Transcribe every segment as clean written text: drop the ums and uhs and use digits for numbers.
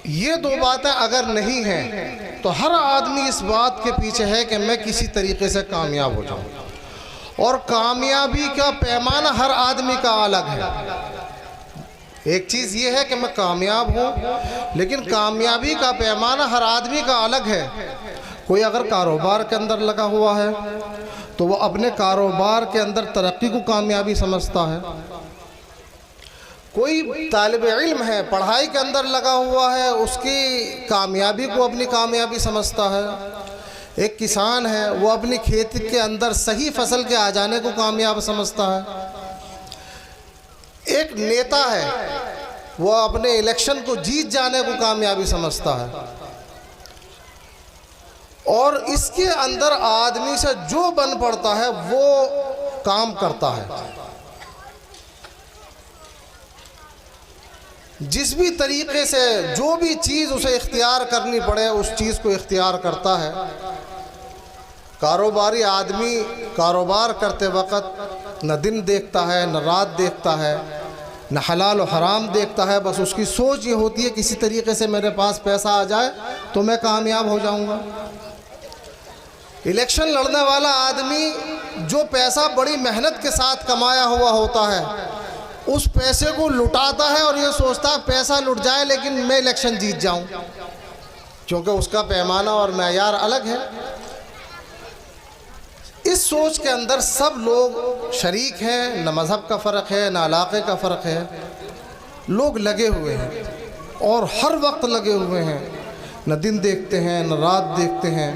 یہ دو باتیں اگر نہیں ہیں تو ہر آدمی اس بات کے پیچھے ہے کہ میں کسی طریقے سے کامیاب ہو جاؤں، اور کامیابی کا پیمانہ ہر آدمی کا الگ ہے۔ ایک چیز یہ ہے کہ میں کامیاب ہوں، لیکن کامیابی کا پیمانہ ہر آدمی کا الگ ہے۔ کوئی اگر کاروبار کے اندر لگا ہوا ہے تو وہ اپنے کاروبار کے اندر ترقی کو کامیابی سمجھتا ہے۔ کوئی طالب علم ہے، پڑھائی کے اندر لگا ہوا ہے، اس کی کامیابی کو اپنی کامیابی سمجھتا ہے۔ ایک کسان ہے، وہ اپنی کھیت کے اندر صحیح فصل کے آ جانے کو کامیاب سمجھتا ہے۔ ایک نیتا ہے، وہ اپنے الیکشن کو جیت جانے کو کامیابی سمجھتا ہے۔ اور اس کے اندر آدمی سے جو بن پڑتا ہے وہ کام کرتا ہے۔ جس بھی طریقے سے جو بھی چیز اسے اختیار کرنی پڑے اس چیز کو اختیار کرتا ہے۔ کاروباری آدمی کاروبار کرتے وقت نہ دن دیکھتا ہے، نہ رات دیکھتا ہے، نہ حلال و حرام دیکھتا ہے، بس اس کی سوچ یہ ہوتی ہے کسی طریقے سے میرے پاس پیسہ آ جائے تو میں کامیاب ہو جاؤں گا۔ الیکشن لڑنے والا آدمی جو پیسہ بڑی محنت کے ساتھ کمایا ہوا ہوتا ہے، اس پیسے کو لٹاتا ہے اور یہ سوچتا ہے پیسہ لٹ جائے لیکن میں الیکشن جیت جاؤں، کیونکہ اس کا پیمانہ اور معیار الگ ہے۔ اس سوچ کے اندر سب لوگ شریک ہیں، نہ مذہب کا فرق ہے، نہ علاقے کا فرق ہے، لوگ لگے ہوئے ہیں اور ہر وقت لگے ہوئے ہیں، نہ دن دیکھتے ہیں نہ رات دیکھتے ہیں۔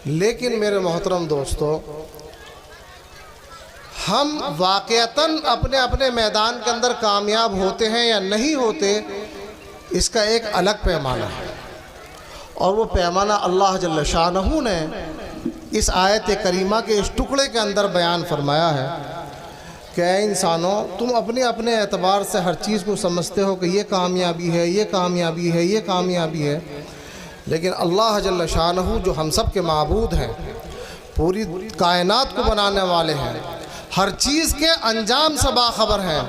لیکن میرے محترم دوستو، ہم واقعتاً اپنے اپنے میدان کے اندر کامیاب ہوتے ہیں یا نہیں ہوتے، اس کا ایک الگ پیمانہ ہے، اور وہ پیمانہ اللہ جل شانہ نے اس آیت کریمہ کے اس ٹکڑے کے اندر بیان فرمایا ہے کہ اے انسانوں، تم اپنے اپنے اعتبار سے ہر چیز کو سمجھتے ہو کہ یہ کامیابی ہے، یہ کامیابی ہے، یہ کامیابی ہے، لیکن اللہ جل شانہ جو ہم سب کے معبود ہیں، پوری کائنات کو بنانے والے ہیں، ہر چیز کے انجام سے باخبر ہیں،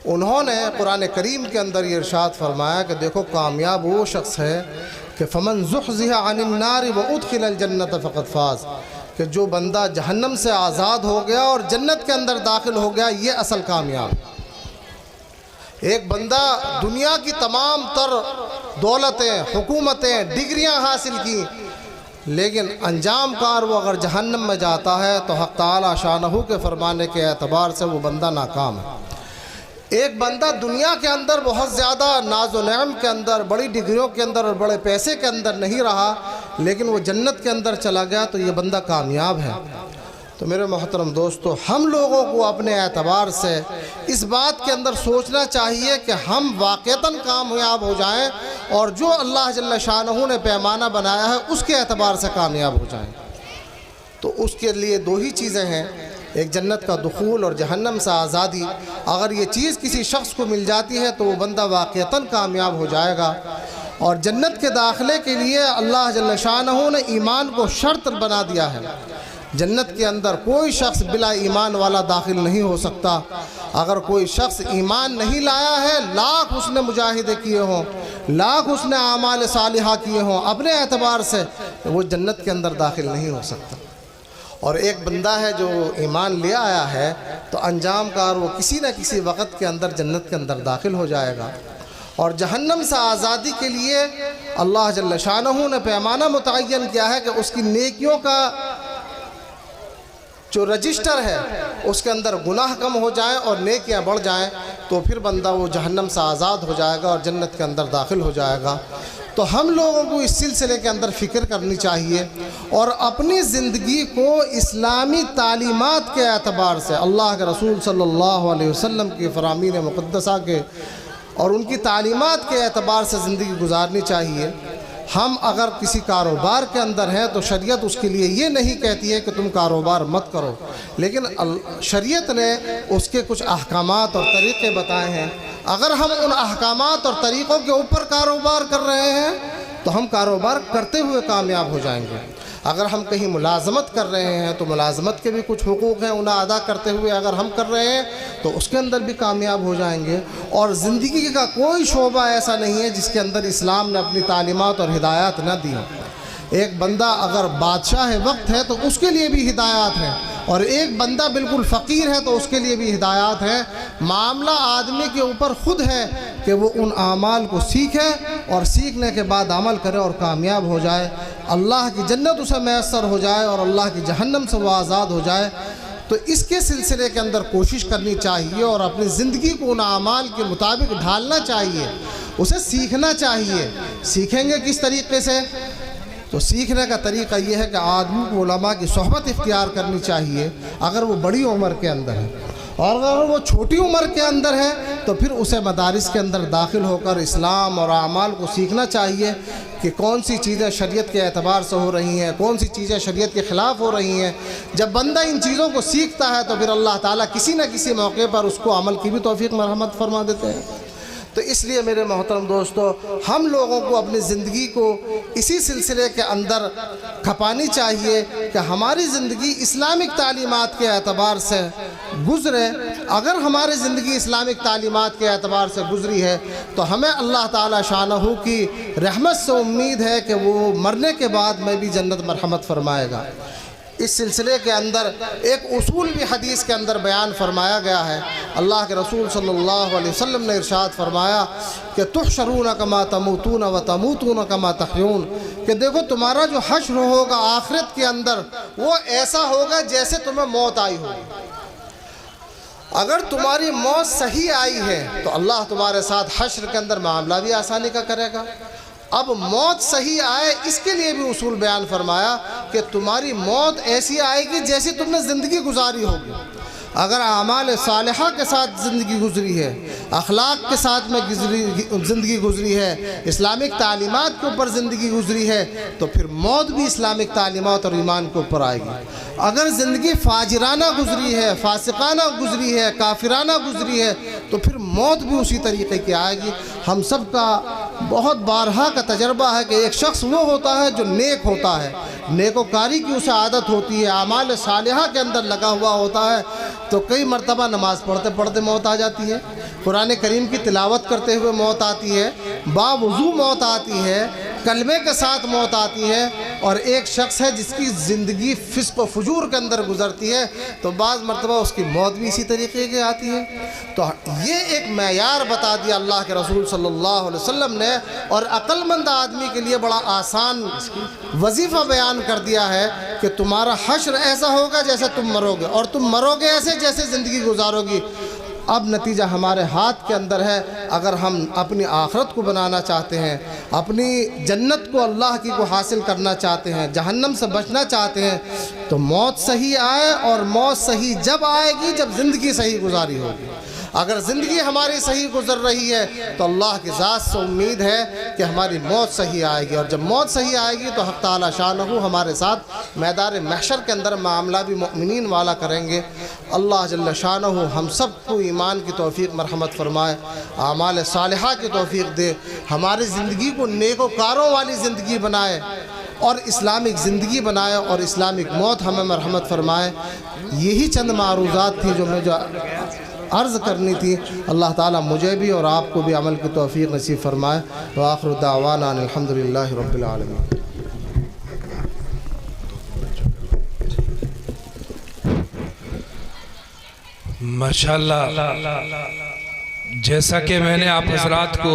انہوں نے قرآن کریم کے اندر یہ ارشاد فرمایا کہ دیکھو کامیاب وہ شخص ہے کہ فمن زحزح عن النار وادخل الجنت فقد فاز، کہ جو بندہ جہنم سے آزاد ہو گیا اور جنت کے اندر داخل ہو گیا، یہ اصل کامیاب ہے۔ ایک بندہ دنیا کی تمام تر دولتیں، حکومتیں، ڈگریاں حاصل کی، لیکن انجام کار وہ اگر جہنم میں جاتا ہے تو حق تعالی شانہ کے فرمانے کے اعتبار سے وہ بندہ ناکام ہے۔ ایک بندہ دنیا کے اندر بہت زیادہ ناز و نعم کے اندر، بڑی ڈگریوں کے اندر اور بڑے پیسے کے اندر نہیں رہا، لیکن وہ جنت کے اندر چلا گیا تو یہ بندہ کامیاب ہے۔ تو میرے محترم دوستو، ہم لوگوں کو اپنے اعتبار سے اس بات کے اندر سوچنا چاہیے کہ ہم واقعتاً کامیاب ہو جائیں، اور جو اللہ جل شانہ نے پیمانہ بنایا ہے اس کے اعتبار سے کامیاب ہو جائیں۔ تو اس کے لیے دو ہی چیزیں ہیں، ایک جنت کا دخول اور جہنم سے آزادی۔ اگر یہ چیز کسی شخص کو مل جاتی ہے تو وہ بندہ واقعتاً کامیاب ہو جائے گا۔ اور جنت کے داخلے کے لیے اللہ جل شانہ نے ایمان کو شرط بنا دیا ہے۔ جنت کے اندر کوئی شخص بلا ایمان والا داخل نہیں ہو سکتا۔ اگر کوئی شخص ایمان نہیں لایا ہے، لاکھ اس نے مجاہدے کیے ہوں، لاکھ اس نے اعمال صالحہ کیے ہوں، اپنے اعتبار سے وہ جنت کے اندر داخل نہیں ہو سکتا۔ اور ایک بندہ ہے جو ایمان لے آیا ہے تو انجام کار وہ کسی نہ کسی وقت کے اندر جنت کے اندر داخل ہو جائے گا۔ اور جہنم سے آزادی کے لیے اللہ جل شانہ نے پیمانہ متعین کیا ہے کہ اس کی نیکیوں کا جو رجسٹر ہے اس کے اندر گناہ کم ہو جائیں اور نیکیاں بڑھ جائیں تو پھر بندہ وہ جہنم سے آزاد ہو جائے گا اور جنت کے اندر داخل ہو جائے گا۔ تو ہم لوگوں کو اس سلسلے کے اندر فکر کرنی چاہیے اور اپنی زندگی کو اسلامی تعلیمات کے اعتبار سے، اللہ کے رسول صلی اللہ علیہ وسلم کی فرامین مقدسہ کے اور ان کی تعلیمات کے اعتبار سے زندگی گزارنی چاہیے۔ ہم اگر کسی کاروبار کے اندر ہیں تو شریعت اس کے لیے یہ نہیں کہتی ہے کہ تم کاروبار مت کرو، لیکن شریعت نے اس کے کچھ احکامات اور طریقے بتائے ہیں۔ اگر ہم ان احکامات اور طریقوں کے اوپر کاروبار کر رہے ہیں تو ہم کاروبار کرتے ہوئے کامیاب ہو جائیں گے۔ اگر ہم کہیں ملازمت کر رہے ہیں تو ملازمت کے بھی کچھ حقوق ہیں، انہیں ادا کرتے ہوئے اگر ہم کر رہے ہیں تو اس کے اندر بھی کامیاب ہو جائیں گے۔ اور زندگی کا کوئی شعبہ ایسا نہیں ہے جس کے اندر اسلام نے اپنی تعلیمات اور ہدایات نہ دی ہوں۔ ایک بندہ اگر بادشاہ وقت ہے تو اس کے لیے بھی ہدایات ہیں، اور ایک بندہ بالکل فقیر ہے تو اس کے لیے بھی ہدایات ہیں۔ معاملہ آدمی کے اوپر خود ہے کہ وہ ان اعمال کو سیکھے اور سیکھنے کے بعد عمل کرے اور کامیاب ہو جائے، اللہ کی جنت اسے میسر ہو جائے اور اللہ کی جہنم سے وہ آزاد ہو جائے۔ تو اس کے سلسلے کے اندر کوشش کرنی چاہیے اور اپنی زندگی کو ان اعمال کے مطابق ڈھالنا چاہیے، اسے سیکھنا چاہیے۔ سیکھیں گے کس طریقے سے؟ تو سیکھنے کا طریقہ یہ ہے کہ آدمی کو علماء کی صحبت اختیار کرنی چاہیے اگر وہ بڑی عمر کے اندر ہے، اور اگر وہ چھوٹی عمر کے اندر ہے تو پھر اسے مدارس کے اندر داخل ہو کر اسلام اور اعمال کو سیکھنا چاہیے کہ کون سی چیزیں شریعت کے اعتبار سے ہو رہی ہیں، کون سی چیزیں شریعت کے خلاف ہو رہی ہیں۔ جب بندہ ان چیزوں کو سیکھتا ہے تو پھر اللہ تعالیٰ کسی نہ کسی موقع پر اس کو عمل کی بھی توفیق مرحمت فرما دیتے ہیں۔ تو اس لیے میرے محترم دوستو، ہم لوگوں کو اپنی زندگی کو اسی سلسلے کے اندر کھپانی چاہیے کہ ہماری زندگی اسلامک تعلیمات کے اعتبار سے گزرے۔ اگر ہماری زندگی اسلامک تعلیمات کے اعتبار سے گزری ہے تو ہمیں اللہ تعالی شانہ کی رحمت سے امید ہے کہ وہ مرنے کے بعد میں بھی جنت مرحمت فرمائے گا۔ اس سلسلے کے اندر ایک اصول بھی حدیث کے اندر بیان فرمایا گیا ہے۔ اللہ کے رسول صلی اللہ علیہ وسلم نے ارشاد فرمایا کہ تحشرون کما تموتون و تموتون کما تحیون، کہ دیکھو تمہارا جو حشر ہوگا آخرت کے اندر وہ ایسا ہوگا جیسے تمہیں موت آئی ہوگی۔ اگر تمہاری موت صحیح آئی ہے تو اللہ تمہارے ساتھ حشر کے اندر معاملہ بھی آسانی کا کرے گا۔ اب موت صحیح آئے اس کے لیے بھی اصول بیان فرمایا کہ تمہاری موت ایسی آئے گی جیسی تم نے زندگی گزاری ہوگی۔ اگر اعمال صالحہ کے ساتھ زندگی گزری ہے، اخلاق کے ساتھ میں زندگی گزری ہے، اسلامک تعلیمات کے اوپر زندگی گزری ہے تو پھر موت بھی اسلامک تعلیمات اور ایمان کے اوپر آئے گی۔ اگر زندگی فاجرانہ گزری ہے، فاسقانہ گزری ہے، کافرانہ گزری ہے تو پھر موت بھی اسی طریقے کی آئے گی۔ ہم سب کا بہت بارہا کا تجربہ ہے کہ ایک شخص وہ ہوتا ہے جو نیک ہوتا ہے، نیکوکاری کی اسے عادت ہوتی ہے، اعمال صالحہ کے اندر لگا ہوا ہوتا ہے، تو کئی مرتبہ نماز پڑھتے پڑھتے موت آ جاتی ہے، قرآن کریم کی تلاوت کرتے ہوئے موت آتی ہے، باوضو موت آتی ہے، کلمے کے ساتھ موت آتی ہے، اور ایک شخص ہے جس کی زندگی فسق و فجور کے اندر گزرتی ہے تو بعض مرتبہ اس کی موت بھی اسی طریقے کی آتی ہے۔ تو یہ ایک معیار بتا دیا اللہ کے رسول صلی اللہ علیہ وسلم نے، اور عقل مند آدمی کے لیے بڑا آسان وظیفہ بیان کر دیا ہے کہ تمہارا حشر ایسا ہوگا جیسے تم مرو گے، اور تم مرو گے ایسے جیسے زندگی گزارو گی۔ اب نتیجہ ہمارے ہاتھ کے اندر ہے۔ اگر ہم اپنی آخرت کو بنانا چاہتے ہیں، اپنی جنت کو اللہ کی کو حاصل کرنا چاہتے ہیں، جہنم سے بچنا چاہتے ہیں، تو موت صحیح آئے، اور موت صحیح جب آئے گی جب زندگی صحیح گزاری ہوگی۔ اگر زندگی ہماری صحیح گزر رہی ہے تو اللہ کی ذات سے امید ہے کہ ہماری موت صحیح آئے گی، اور جب موت صحیح آئے گی تو حق تعالی شانہ ہمارے ساتھ میدان محشر کے اندر معاملہ بھی مؤمنین والا کریں گے۔ اللہ جل شانہ ہم سب کو ایمان کی توفیق مرحمت فرمائے، اعمال صالحہ کی توفیق دے، ہماری زندگی کو نیکوکاروں والی زندگی بنائے اور اسلامک زندگی بنائے، اور اسلامک موت ہمیں مرحمت فرمائے۔ یہی چند معروضات تھی جو مجھے عرض کرنی تھی۔ اللہ تعالیٰ مجھے بھی اور آپ کو بھی عمل کی توفیق نصیب فرمائے۔ وآخر دعوانا ان الحمدللہ رب العالمین۔ ماشاءاللہ، جیسا کہ میں نے آپ حضرات کو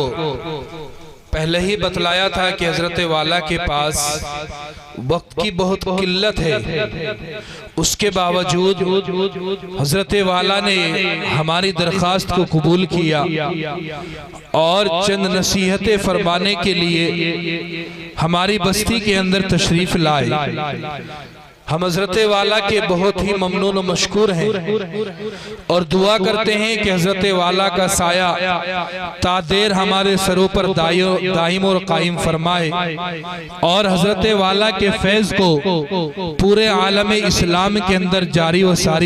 پہلے ہی بتلایا تھا کہ حضرت والا کے پاس وقت کی بہت قلت ہے، اس کے باوجود حضرت والا نے ہماری درخواست کو قبول کیا اور چند نصیحتیں فرمانے کے لیے ہماری بستی کے اندر تشریف لائے۔ ہم حضرت والا کے بہت ہی ممنون و مشکور ہیں اور دعا کرتے ہیں کہ حضرت والا کا سایہ تا دیر ہمارے سروں پر دائم اور قائم فرمائے، اور حضرت والا کے فیض کو پورے عالم اسلام کے اندر جاری و ساری